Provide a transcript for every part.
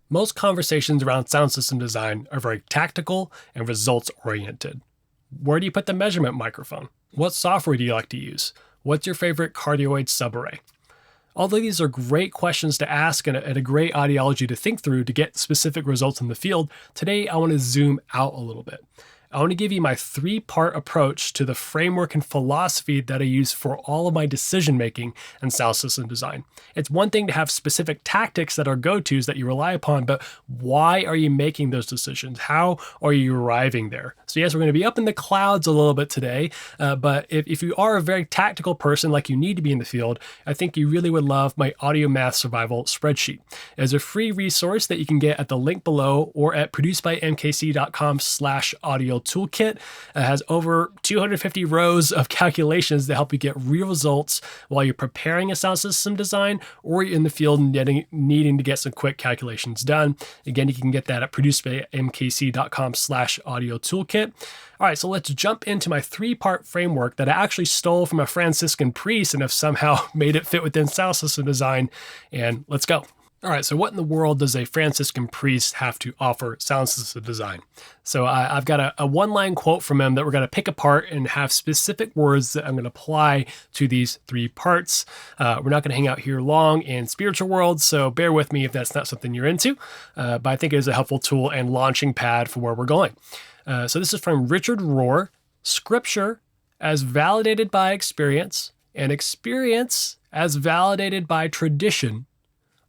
Most conversations around sound system design are very tactical and results oriented. Where do you put the measurement microphone? What software do you like to use? What's your favorite cardioid subarray? Although these are great questions to ask and a great ideology to think through to get specific results in the field, today I want to zoom out a little bit. I want to give you my three-part approach to the framework and philosophy that I use for all of my decision making and sound system design. It's one thing to have specific tactics that are go-tos that you rely upon, but why are you making those decisions? How are you arriving there? So yes, we're going to be up in the clouds a little bit today, but if you are a very tactical person like you need to be in the field, I think you really would love my Audio Math Survival spreadsheet. It's a free resource that you can get at the link below or at producedbymkc.com/audio toolkit. It has over 250 rows of calculations to help you get real results while you're preparing a sound system design or you're in the field needing to get some quick calculations done. Again, you can get that at producedbymkc.com/audio toolkit. All right, so let's jump into my three-part framework that I actually stole from a Franciscan priest and have somehow made it fit within sound system design. And let's go. All right, so what in the world does a Franciscan priest have to offer sound system design? So I've got a one-line quote from him that we're going to pick apart and have specific words that I'm going to apply to these three parts. We're not going to hang out here long in spiritual world, so bear with me if that's not something you're into, but I think it is a helpful tool and launching pad for where we're going. So this is from Richard Rohr: Scripture as validated by experience and experience as validated by tradition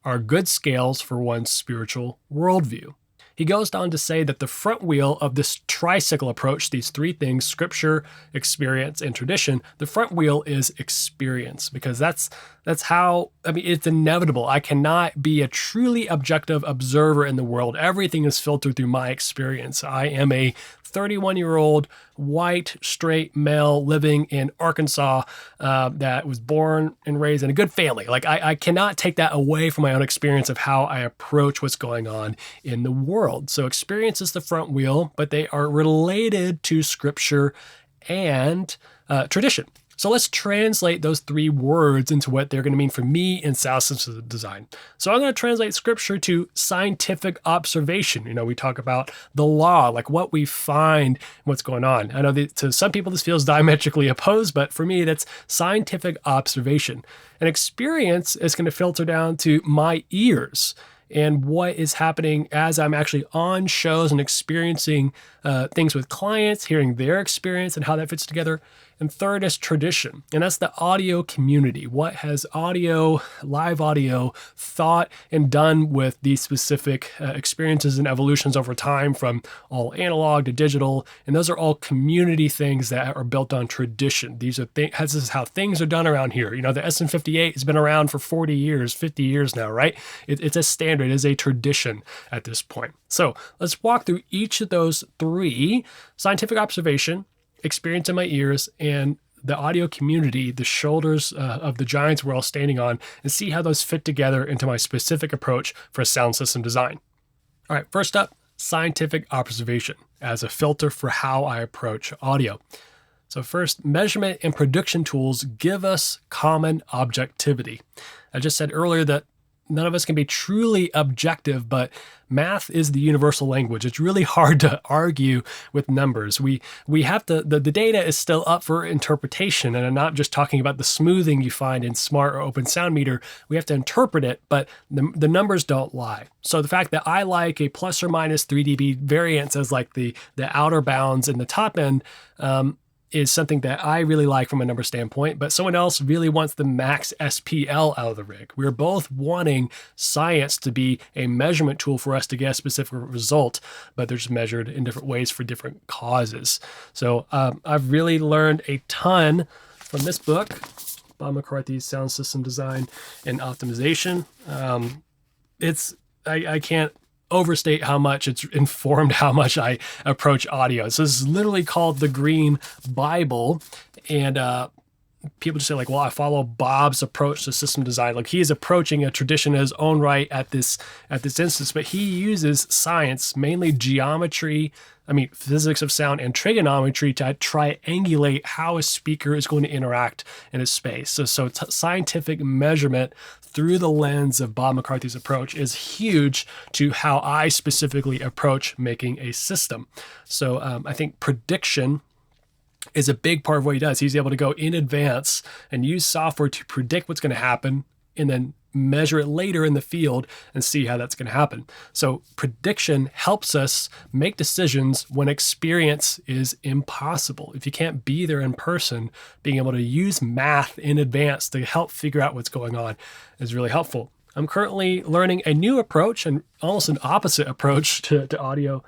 are good scales for one's spiritual worldview. He goes on to say that the front wheel of this tricycle approach, these three things, scripture, experience, and tradition, the front wheel is experience, because that's how, it's inevitable. I cannot be a truly objective observer in the world. Everything is filtered through my experience. I am a 31-year-old white straight male living in Arkansas that was born and raised in a good family. I cannot take that away from my own experience of how I approach what's going on in the world. So experience is the front wheel, but they are related to scripture and tradition. So let's translate those three words into what they're going to mean for me in sound system design. So I'm going to translate scripture to scientific observation. We talk about the law, like what we find, what's going on. I know that to some people this feels diametrically opposed, but for me that's scientific observation. And experience is going to filter down to my ears and what is happening as I'm actually on shows and experiencing things with clients, hearing their experience and how that fits together. And third is tradition, and that's the audio community. What has live audio, thought and done with these specific experiences and evolutions over time from all analog to digital? And those are all community things that are built on tradition. This is how things are done around here. The SM58 has been around for 40 years, 50 years now, right? It's a standard, it's a tradition at this point. So let's walk through each of those three: scientific observation, experience in my ears, and the audio community, the shoulders of the giants we're all standing on, and see how those fit together into my specific approach for sound system design. All right, first up, scientific observation as a filter for how I approach audio. So first, measurement and production tools give us common objectivity. I just said earlier that none of us can be truly objective, but math is the universal language. It's really hard to argue with numbers. We have to, the data is still up for interpretation, and I'm not just talking about the smoothing you find in smart or open sound meter. We have to interpret it, but the numbers don't lie. So the fact that I like a plus or minus 3 dB variance as like the outer bounds and the top end, is something that I really like from a number standpoint, but someone else really wants the max SPL out of the rig. We're both wanting science to be a measurement tool for us to get a specific result, but they're just measured in different ways for different causes. So I've really learned a ton from this book, Bob McCarthy's Sound System Design and Optimization. I can't overstate how much it's informed how much I approach audio. So this is literally called the Green Bible, and people just say like, well, I follow Bob's approach to system design. Like he is approaching a tradition in his own right at this instance, but he uses science, mainly geometry, physics of sound and trigonometry to triangulate how a speaker is going to interact in a space. So scientific measurement through the lens of Bob McCarthy's approach is huge to how I specifically approach making a system. So I think prediction is a big part of what he does. He's able to go in advance and use software to predict what's going to happen and then measure it later in the field and see how that's going to happen. So prediction helps us make decisions when experience is impossible. If you can't be there in person, being able to use math in advance to help figure out what's going on is really helpful. I'm currently learning a new approach and almost an opposite approach to audio.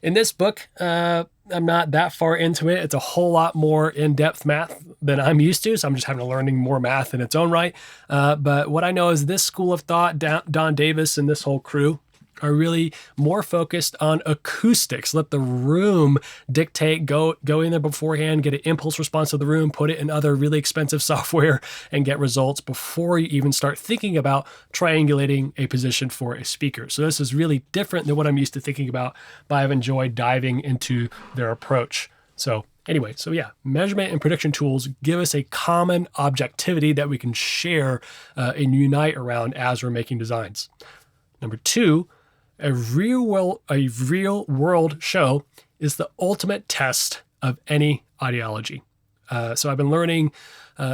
In this book, I'm not that far into it. It's a whole lot more in-depth math than I'm used to, so I'm just having to learning more math in its own right. But what I know is this school of thought, Don Davis and this whole crew, are really more focused on acoustics. Let the room dictate, go in there beforehand, get an impulse response to the room, put it in other really expensive software and get results before you even start thinking about triangulating a position for a speaker. So this is really different than what I'm used to thinking about, but I've enjoyed diving into their approach. So anyway, measurement and prediction tools give us a common objectivity that we can share and unite around as we're making designs. Number 2, a real world show is the ultimate test of any ideology. So I've been learning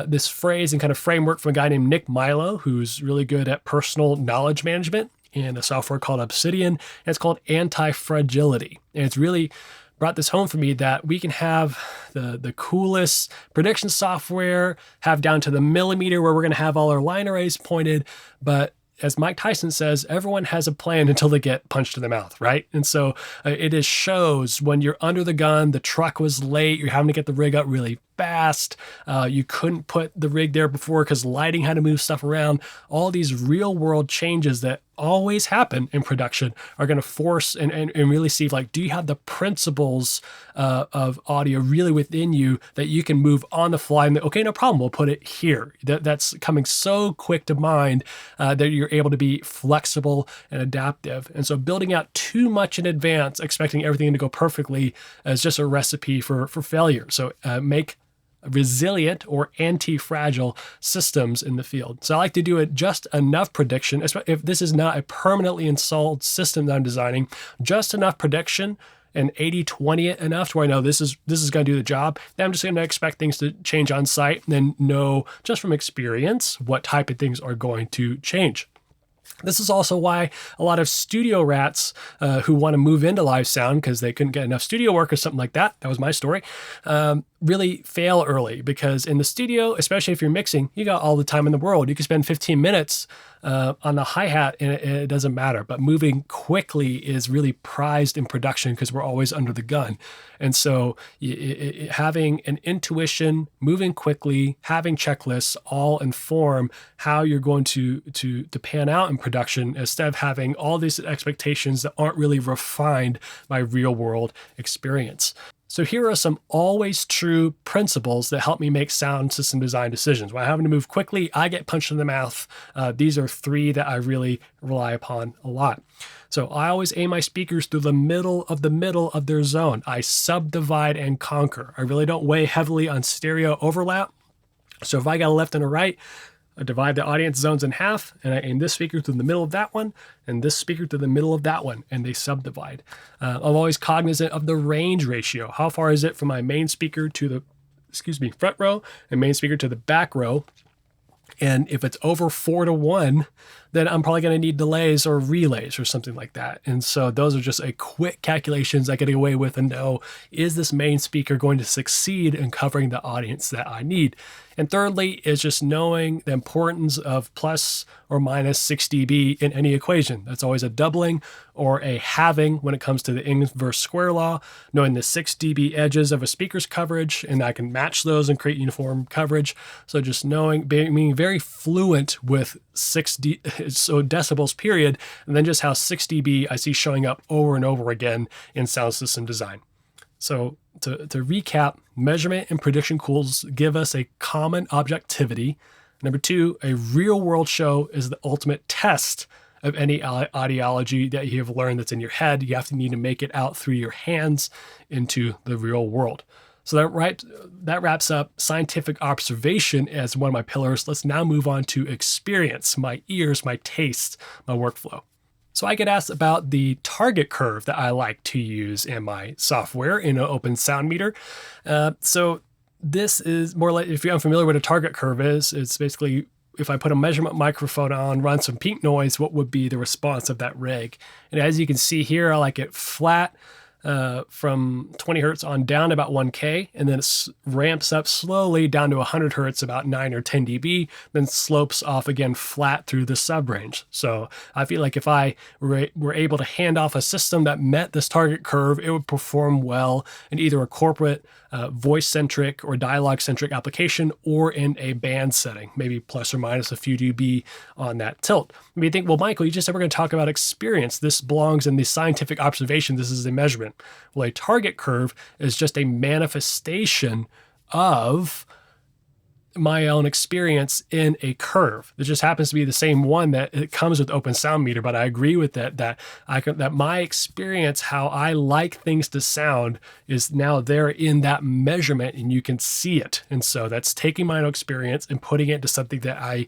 this phrase and kind of framework from a guy named Nick Milo, who's really good at personal knowledge management in a software called Obsidian, and it's called anti-fragility. And it's really brought this home for me that we can have the coolest prediction software, have down to the millimeter where we're going to have all our line arrays pointed, but as Mike Tyson says, everyone has a plan until they get punched in the mouth, right? And so it is shows when you're under the gun, the truck was late, you're having to get the rig up really fast. You couldn't put the rig there before because lighting had to move stuff around. All these real world changes that always happen in production are going to force and really see like, do you have the principles of audio really within you that you can move on the fly and okay, no problem, we'll put it here. That's coming so quick to mind that you're able to be flexible and adaptive. And so building out too much in advance, expecting everything to go perfectly is just a recipe for failure. So make resilient or anti-fragile systems in the field. So I like to do it just enough prediction, if this is not a permanently installed system that I'm designing, just enough prediction and 80-20 it enough to where I know this is going to do the job. Then I'm just going to expect things to change on site and then know just from experience what type of things are going to change. This is also why a lot of studio rats who want to move into live sound because they couldn't get enough studio work or something like that, that was my story, really fail early, because in the studio, especially if you're mixing, you got all the time in the world. You can spend 15 minutes on the hi-hat and it doesn't matter. But moving quickly is really prized in production because we're always under the gun. And so having an intuition, moving quickly, having checklists all inform how you're going to pan out in production, instead of having all these expectations that aren't really refined by real world experience. So here are some always true principles that help me make sound system design decisions. When I'm having to move quickly, I get punched in the mouth. These are 3 that I really rely upon a lot. So I always aim my speakers through the middle of their zone. I subdivide and conquer. I really don't weigh heavily on stereo overlap. So if I got a left and a right, I divide the audience zones in half, and I aim this speaker through the middle of that one, and this speaker through the middle of that one, and they subdivide. I'm always cognizant of the range ratio. How far is it from my main speaker to the front row, and main speaker to the back row? And if it's over 4-to-1, then I'm probably going to need delays or relays or something like that. And so those are just a quick calculations I get away with and know, is this main speaker going to succeed in covering the audience that I need? And thirdly is just knowing the importance of plus or minus 6 dB in any equation. That's always a doubling or a halving when it comes to the inverse square law, knowing the 6 dB edges of a speaker's coverage, and I can match those and create uniform coverage. So just knowing, being very fluent with decibels period, and then just how 6 dB I see showing up over and over again in sound system design. So to recap, measurement and prediction tools give us a common objectivity. Number two, a real world show is the ultimate test of any ideology that you have learned that's in your head. You have to need to make it out through your hands into the real world. So that wraps up scientific observation as one of my pillars. Let's now move on to experience, my ears, my taste, my workflow. So I get asked about the target curve that I like to use in my software in an open sound meter. So this is more like, if you're unfamiliar with what a target curve is, it's basically if I put a measurement microphone on, run some peak noise, what would be the response of that rig? And as you can see here, I like it flat from 20 hertz on down to about 1K, and then it ramps up slowly down to 100 hertz, about 9 or 10 dB, then slopes off again flat through the sub-range. So I feel like if I were able to hand off a system that met this target curve, it would perform well in either a corporate voice-centric or dialogue-centric application or in a band setting, maybe plus or minus a few dB on that tilt. You think, well, Michael, you just said we're going to talk about experience. This belongs in the scientific observation. This is a measurement. Well, a target curve is just a manifestation of my own experience in a curve. It just happens to be the same one that it comes with open sound meter, but I agree with that my experience, how I like things to sound, is now there in that measurement, and you can see it. And so that's taking my own experience and putting it into something that I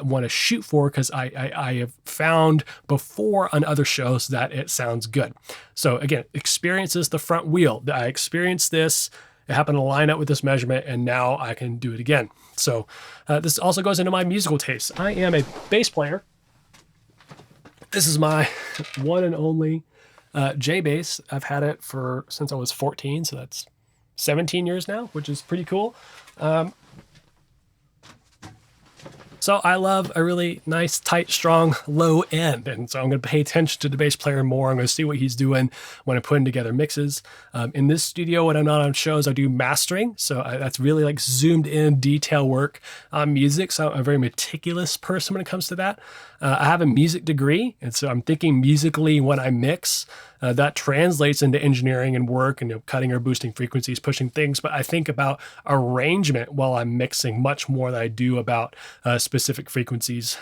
want to shoot for, because I have found before on other shows that it sounds good. So again, experience is the front wheel. I experienced this. It happened to line up with this measurement, and now I can do it again. So this also goes into my musical taste. I am a bass player. This is my one and only J bass. I've had it since I was 14, so that's 17 years now, which is pretty cool. So I love a really nice, tight, strong, low end. And so I'm going to pay attention to the bass player more. I'm going to see what he's doing when I'm putting together mixes. In this studio, when I'm not on shows, I do mastering. So that's really like zoomed in detail work on music. So I'm a very meticulous person when it comes to that. I have a music degree, and so I'm thinking musically when I mix. That translates into engineering and work and cutting or boosting frequencies, pushing things. But I think about arrangement while I'm mixing much more than I do about specific frequencies.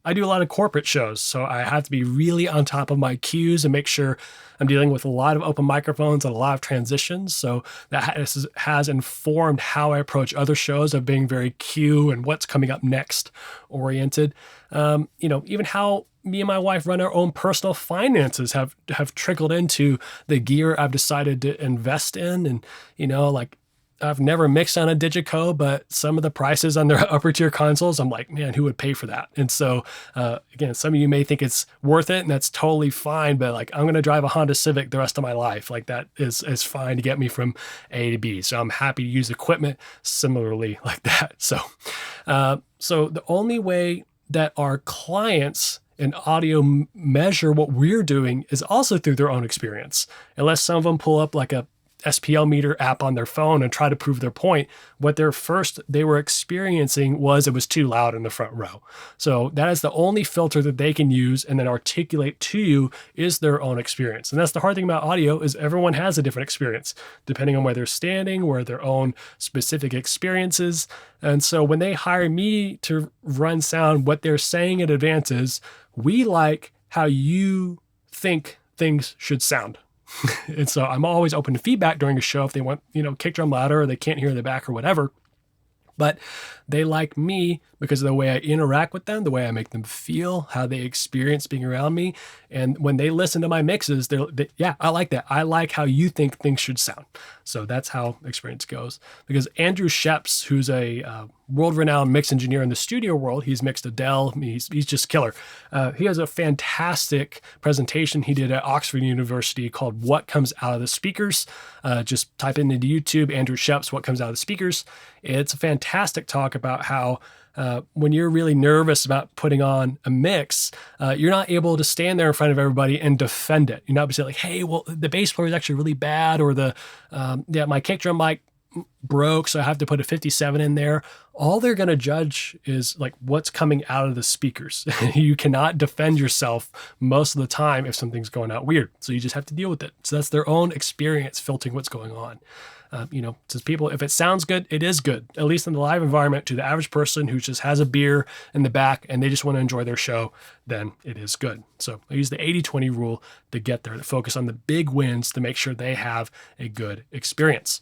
I do a lot of corporate shows, so I have to be really on top of my cues and make sure I'm dealing with a lot of open microphones and a lot of transitions. So that has informed how I approach other shows of being very cue and what's coming up next oriented. Even how me and my wife run our own personal finances have trickled into the gear I've decided to invest in. And, I've never mixed on a Digico, but some of the prices on their upper tier consoles, I'm like, man, who would pay for that? And so, again, some of you may think it's worth it, and that's totally fine, but like, I'm going to drive a Honda Civic the rest of my life. Like, that is fine to get me from A to B. So I'm happy to use equipment similarly like that. So the only way that our clients in audio measure what we're doing is also through their own experience. Unless some of them pull up like a SPL meter app on their phone and try to prove their point, what they were experiencing was it was too loud in the front row. So that is the only filter that they can use and then articulate to you is their own experience. And that's the hard thing about audio, is everyone has a different experience depending on where they're standing, where their own specific experiences. And so when they hire me to run sound, what they're saying in advance is, we like how you think things should sound. And so I'm always open to feedback during a show if they want, kick drum louder or they can't hear in the back or whatever. But they like me because of the way I interact with them, the way I make them feel, how they experience being around me. And when they listen to my mixes, yeah, I like that. I like how you think things should sound. So that's how experience goes. Because Andrew Sheps, who's a world-renowned mix engineer in the studio world, he's mixed Adele. He's just killer. He has a fantastic presentation he did at Oxford University called What Comes Out of the Speakers. Just type into YouTube, Andrew Sheps, What Comes Out of the Speakers. It's a fantastic talk about how when you're really nervous about putting on a mix, you're not able to stand there in front of everybody and defend it. You're not able to say like, hey, well, the bass player is actually really bad, or my kick drum mic broke, so I have to put a 57 in there. All they're going to judge is like what's coming out of the speakers. You cannot defend yourself most of the time if something's going out weird. So you just have to deal with it. So that's their own experience filtering what's going on. Says people, if it sounds good, it is good, at least in the live environment. To the average person who just has a beer in the back and they just want to enjoy their show, then it is good. So I use the 80-20 rule to get there, to focus on the big wins to make sure they have a good experience.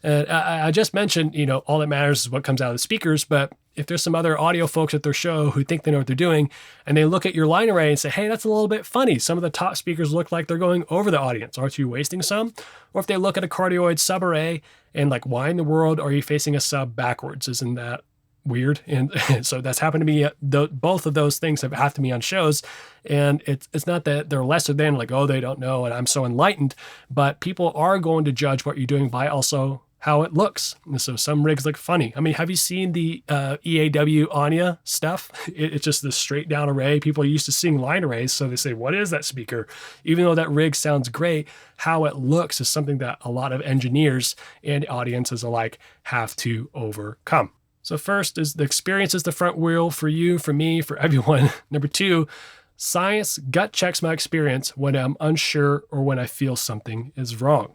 And I just mentioned, all that matters is what comes out of the speakers, but if there's some other audio folks at their show who think they know what they're doing, and they look at your line array and say, hey, that's a little bit funny. Some of the top speakers look like they're going over the audience. Aren't you wasting some? Or if they look at a cardioid subarray and like, why in the world are you facing a sub backwards? Isn't that weird? And so that's happened to me. Both of those things have happened to me on shows. And it's not that they're lesser than like, oh, they don't know and I'm so enlightened, but people are going to judge what you're doing by also how it looks. And so some rigs look funny. I mean, have you seen the EAW Anya stuff? It's just this straight down array. People are used to seeing line arrays, so they say, what is that speaker? Even though that rig sounds great, how it looks is something that a lot of engineers and audiences alike have to overcome. So first is the experience is the front wheel for you, for me, for everyone. Number two, science gut checks my experience when I'm unsure or when I feel something is wrong.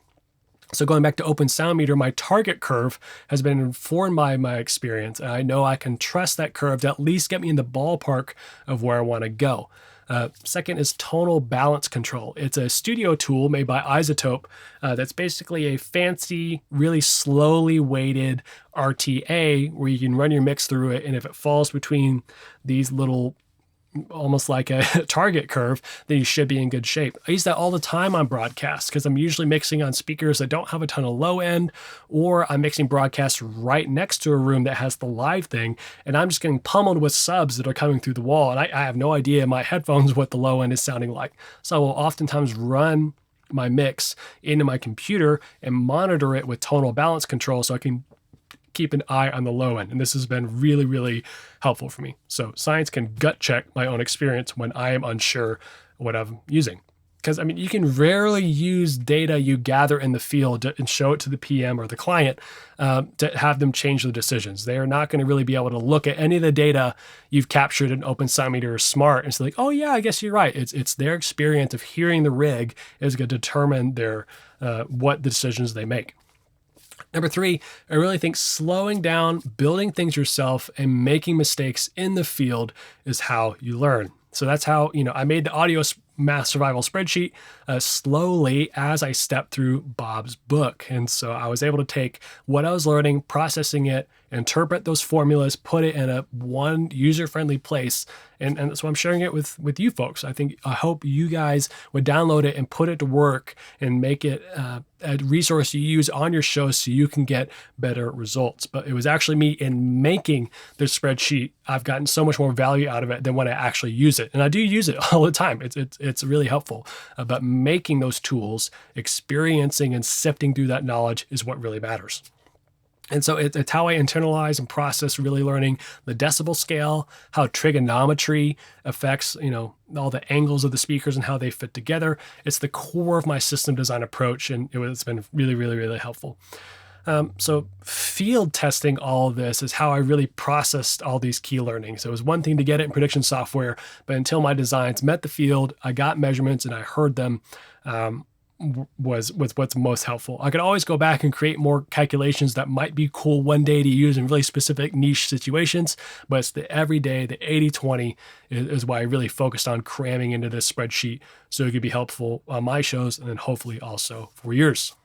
So going back to Open Sound Meter, my target curve has been informed by my experience, and I know I can trust that curve to at least get me in the ballpark of where I want to go. Second is tonal balance control. It's a studio tool made by Isotope that's basically a fancy, really slowly weighted RTA where you can run your mix through it, and if it falls between these little almost like a target curve, then you should be in good shape. I use that all the time on broadcasts because I'm usually mixing on speakers that don't have a ton of low end, or I'm mixing broadcasts right next to a room that has the live thing, and I'm just getting pummeled with subs that are coming through the wall, and I have no idea in my headphones what the low end is sounding like. So I will oftentimes run my mix into my computer and monitor it with tonal balance control so I can keep an eye on the low end. And this has been really, really helpful for me. So science can gut check my own experience when I am unsure what I'm using. Because you can rarely use data you gather in the field and show it to the PM or the client to have them change the decisions. They are not going to really be able to look at any of the data you've captured in Open Sound Meter or Smart and say like, oh yeah, I guess you're right. It's their experience of hearing the rig is going to determine their what the decisions they make. Number three, I really think slowing down, building things yourself, and making mistakes in the field is how you learn. So that's how, I made the audio math survival spreadsheet slowly as I stepped through Bob's book. And so I was able to take what I was learning, processing it, interpret those formulas, put it in a one user-friendly place. And so I'm sharing it with you folks. I hope you guys would download it and put it to work and make it a resource you use on your show so you can get better results. But it was actually me in making the spreadsheet. I've gotten so much more value out of it than when I actually use it. And I do use it all the time. It's really helpful. But making those tools, experiencing and sifting through that knowledge is what really matters. And so it's how I internalize and process really learning the decibel scale, how trigonometry affects, all the angles of the speakers and how they fit together. It's the core of my system design approach, and it's been really, really, really helpful. So field testing all of this is how I really processed all these key learnings. It was one thing to get it in prediction software, but until my designs met the field, I got measurements and I heard them, was what's most helpful. I could always go back and create more calculations that might be cool one day to use in really specific niche situations, but it's the everyday, the 80-20 is why I really focused on cramming into this spreadsheet so it could be helpful on my shows and then hopefully also for yours.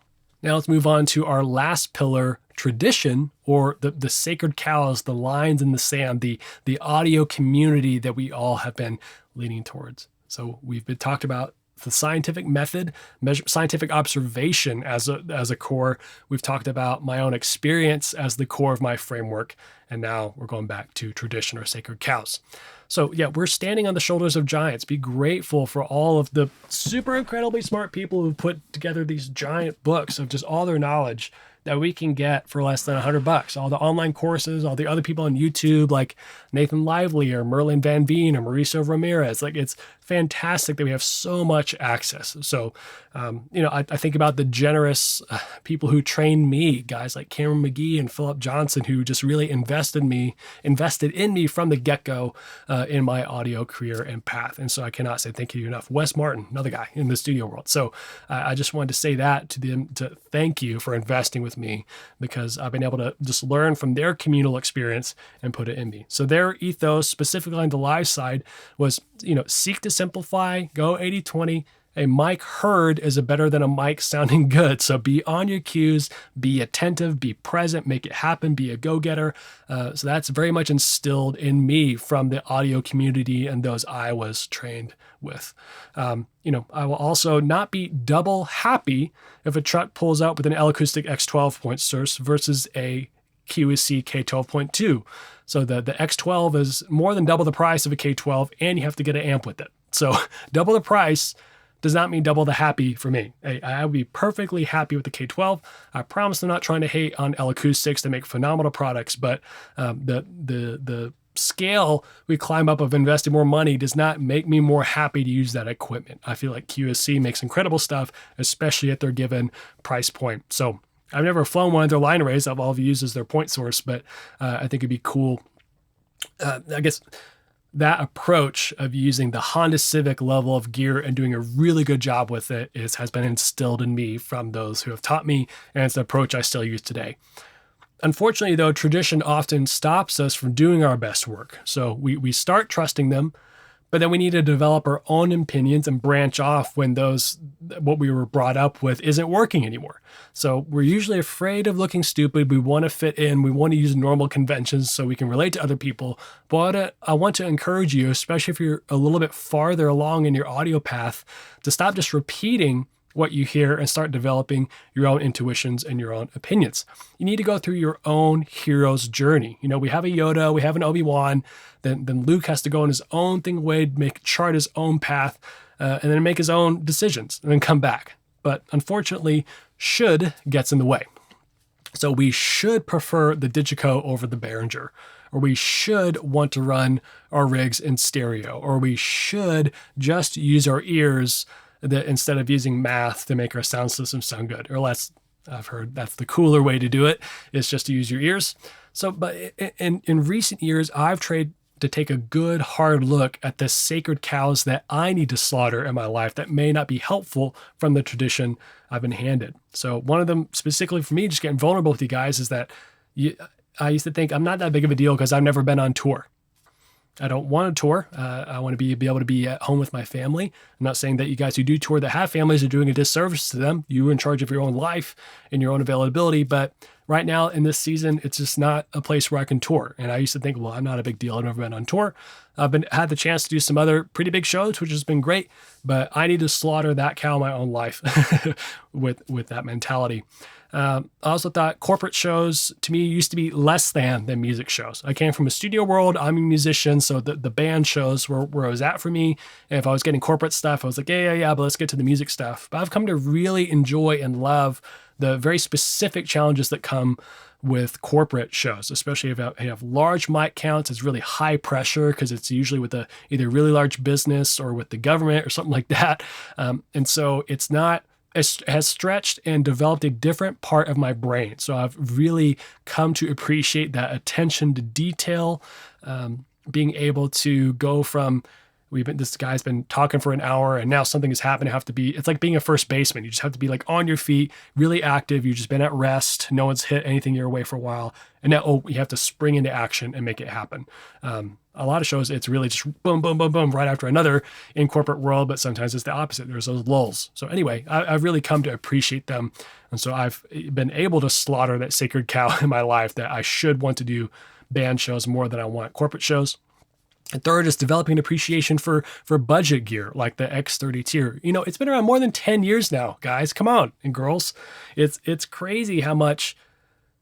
Now let's move on to our last pillar, tradition, or the sacred cows, the lines in the sand, the audio community that we all have been leaning towards. So we've been talked about the scientific method, scientific observation as a core. We've talked about my own experience as the core of my framework. And now we're going back to tradition or sacred cows. So yeah, we're standing on the shoulders of giants. Be grateful for all of the super incredibly smart people who put together these giant books of just all their knowledge that we can get for less than $100. All the online courses, all the other people on YouTube like Nathan Lively or Merlin Van Veen or Mauricio Ramirez. Like, it's fantastic that we have so much access. So, I think about the generous people who trained me, guys like Cameron McGee and Philip Johnson, who just really invested in me from the get-go in my audio career and path. And so I cannot say thank you enough. Wes Martin, another guy in the studio world. So I just wanted to say that to them, to thank you for investing with me, because I've been able to just learn from their communal experience and put it in me. So their ethos, specifically on the live side, was, seek to simplify, go 80-20. A mic heard is better than a mic sounding good. So be on your cues, be attentive, be present, make it happen, be a go-getter. So that's very much instilled in me from the audio community and those I was trained with. I will also not be double happy if a truck pulls out with an L-Acoustic X12 point source versus a QSC K12.2. So the X12 is more than double the price of a K12, and you have to get an amp with it. So double the price does not mean double the happy for me. I would be perfectly happy with the K12. I promise I'm not trying to hate on L-Acoustics. They make phenomenal products, but the scale we climb up of investing more money does not make me more happy to use that equipment. I feel like QSC makes incredible stuff, especially at their given price point. So I've never flown one of their line arrays. I've all used as their point source, but I think it'd be cool. I guess that approach of using the Honda Civic level of gear and doing a really good job with it has been instilled in me from those who have taught me, and it's an approach I still use today. Unfortunately, though, tradition often stops us from doing our best work. So we start trusting them, but then we need to develop our own opinions and branch off when what we were brought up with isn't working anymore. So we're usually afraid of looking stupid. We want to fit in. We want to use normal conventions so we can relate to other people. But I want to encourage you, especially if you're a little bit farther along in your audio path, to stop just repeating what you hear and start developing your own intuitions and your own opinions. You need to go through your own hero's journey. We have a Yoda, we have an Obi-Wan, then Luke has to go on his own thing way, chart his own path, and then make his own decisions and then come back. But unfortunately, should gets in the way. So we should prefer the Digico over the Behringer, or we should want to run our rigs in stereo, or we should just use our ears instead of using math to make our sound system sound good. Or I've heard that's the cooler way to do it, is just to use your ears. So, but in recent years, I've tried to take a good hard look at the sacred cows that I need to slaughter in my life that may not be helpful from the tradition I've been handed. So one of them specifically for me, just getting vulnerable with you guys, is that I used to think I'm not that big of a deal because I've never been on tour. I don't want to tour. I want to be able to be at home with my family. I'm not saying that you guys who do tour that have families are doing a disservice to them. You're in charge of your own life and your own availability. But right now in this season, it's just not a place where I can tour. And I used to think, well, I'm not a big deal. I've never been on tour. I've had the chance to do some other pretty big shows, which has been great. But I need to slaughter that cow in my own life with that mentality. I also thought corporate shows to me used to be less than music shows. I came from a studio world. I'm a musician. So the band shows were where I was at for me. And if I was getting corporate stuff, I was like, yeah, but let's get to the music stuff. But I've come to really enjoy and love the very specific challenges that come with corporate shows, especially if you have large mic counts. It's really high pressure because it's usually with either really large business or with the government or something like that. And so it's not, has stretched and developed a different part of my brain. So I've really come to appreciate that attention to detail, being able to go from, this guy's been talking for an hour and now something has happened. It's like being a first baseman. You just have to be like on your feet, really active. You've just been at rest. No one's hit anything your way for a while. And now, you have to spring into action and make it happen. A lot of shows, it's really just boom, boom, boom, boom, right after another in corporate world, but sometimes it's the opposite. There's those lulls. So anyway, I've really come to appreciate them. And so I've been able to slaughter that sacred cow in my life that I should want to do band shows more than I want corporate shows. And third is developing an appreciation for budget gear like the X30 tier. It's been around more than 10 years now, guys. Come on, and girls. It's crazy how much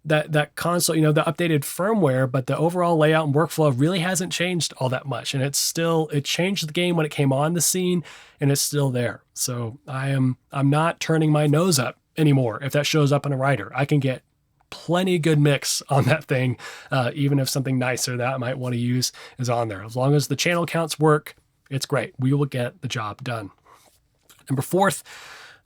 that console, the updated firmware, but the overall layout and workflow really hasn't changed all that much. And it changed the game when it came on the scene, and it's still there. So I'm not turning my nose up anymore if that shows up in a writer. I can get plenty good mix on that thing, even if something nicer that I might want to use is on there. As long as the channel counts work, it's great. We will get the job done. Number fourth,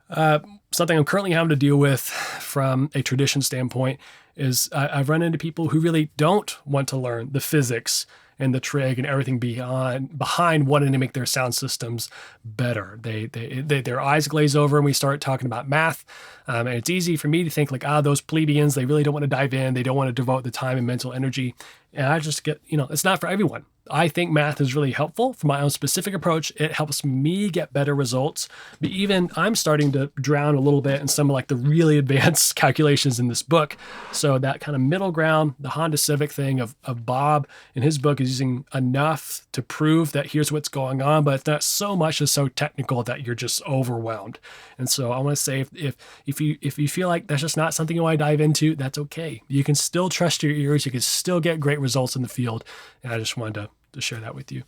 something I'm currently having to deal with from a tradition standpoint is I've run into people who really don't want to learn the physics and the trig and everything behind wanting to make their sound systems better. Their eyes glaze over and we start talking about math. And it's easy for me to think like, those plebeians, they really don't want to dive in. They don't want to devote the time and mental energy. And I just get, it's not for everyone. I think math is really helpful for my own specific approach. It helps me get better results. But even I'm starting to drown a little bit in some of like the really advanced calculations in this book. So that kind of middle ground, the Honda Civic thing of Bob in his book is using enough to prove that here's what's going on, but it's not so much as so technical that you're just overwhelmed. And so I want to say if you feel like that's just not something you want to dive into, that's okay. You can still trust your ears. You can still get great results in the field. And I just wanted to share that with you.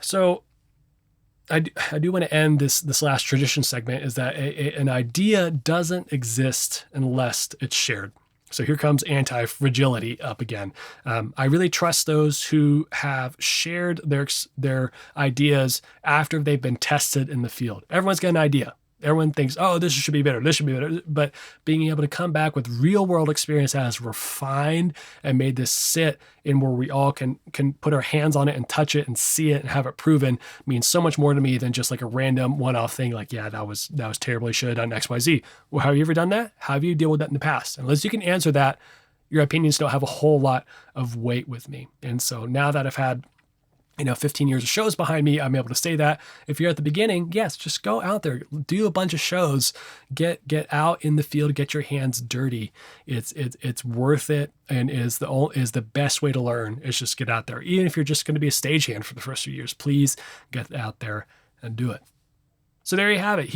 So I do want to end this last tradition segment is that an idea doesn't exist unless it's shared. So here comes anti-fragility up again. I really trust those who have shared their ideas after they've been tested in the field. Everyone's got an idea. Everyone thinks, this should be better. This should be better. But being able to come back with real world experience that has refined and made this sit in where we all can put our hands on it and touch it and see it and have it proven means so much more to me than just like a random one-off thing. Like, yeah, that was terrible. I should have done X, Y, Z. Well, have you ever done that? How have you dealt with that in the past? Unless you can answer that, your opinions don't have a whole lot of weight with me. And so now that I've had 15 years of shows behind me, I'm able to say that. If you're at the beginning, yes, just go out there, do a bunch of shows, get out in the field, get your hands dirty. It's worth it, and is the best way to learn. Is just get out there. Even if you're just going to be a stagehand for the first few years, please get out there and do it. So there you have it.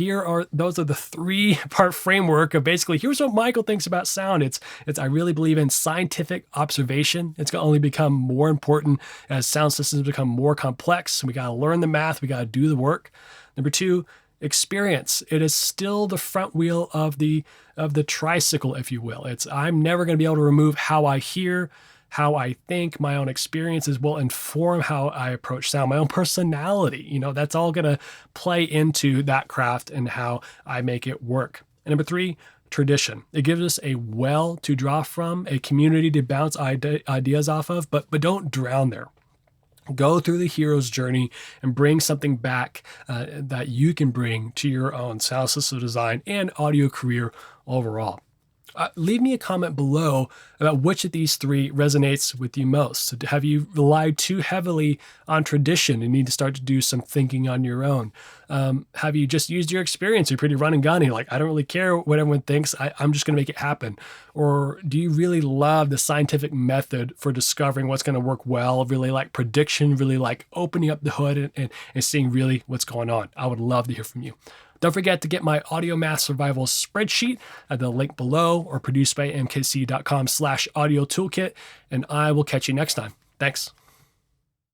Those are the 3-part framework of basically, here's what Michael thinks about sound. It's I really believe in scientific observation. It's going to only become more important as sound systems become more complex. We got to learn the math. We got to do the work. Number 2, experience. It is still the front wheel of the tricycle, if you will. I'm never going to be able to remove how I hear, how I think. My own experiences will inform how I approach sound, my own personality. That's all going to play into that craft and how I make it work. And number 3, tradition. It gives us a well to draw from, a community to bounce ideas off of, but don't drown there. Go through the hero's journey and bring something back that you can bring to your own sound system design and audio career overall. Leave me a comment below about which of these 3 resonates with you most. Have you relied too heavily on tradition and need to start to do some thinking on your own? Have you just used your experience? You're pretty run and gunny, like, I don't really care what everyone thinks. I'm just going to make it happen. Or do you really love the scientific method for discovering what's going to work well, really like prediction, really like opening up the hood and seeing really what's going on? I would love to hear from you. Don't forget to get my Audio Math Survival spreadsheet at the link below or produced by mkc.com/audio toolkit, and I will catch you next time. Thanks.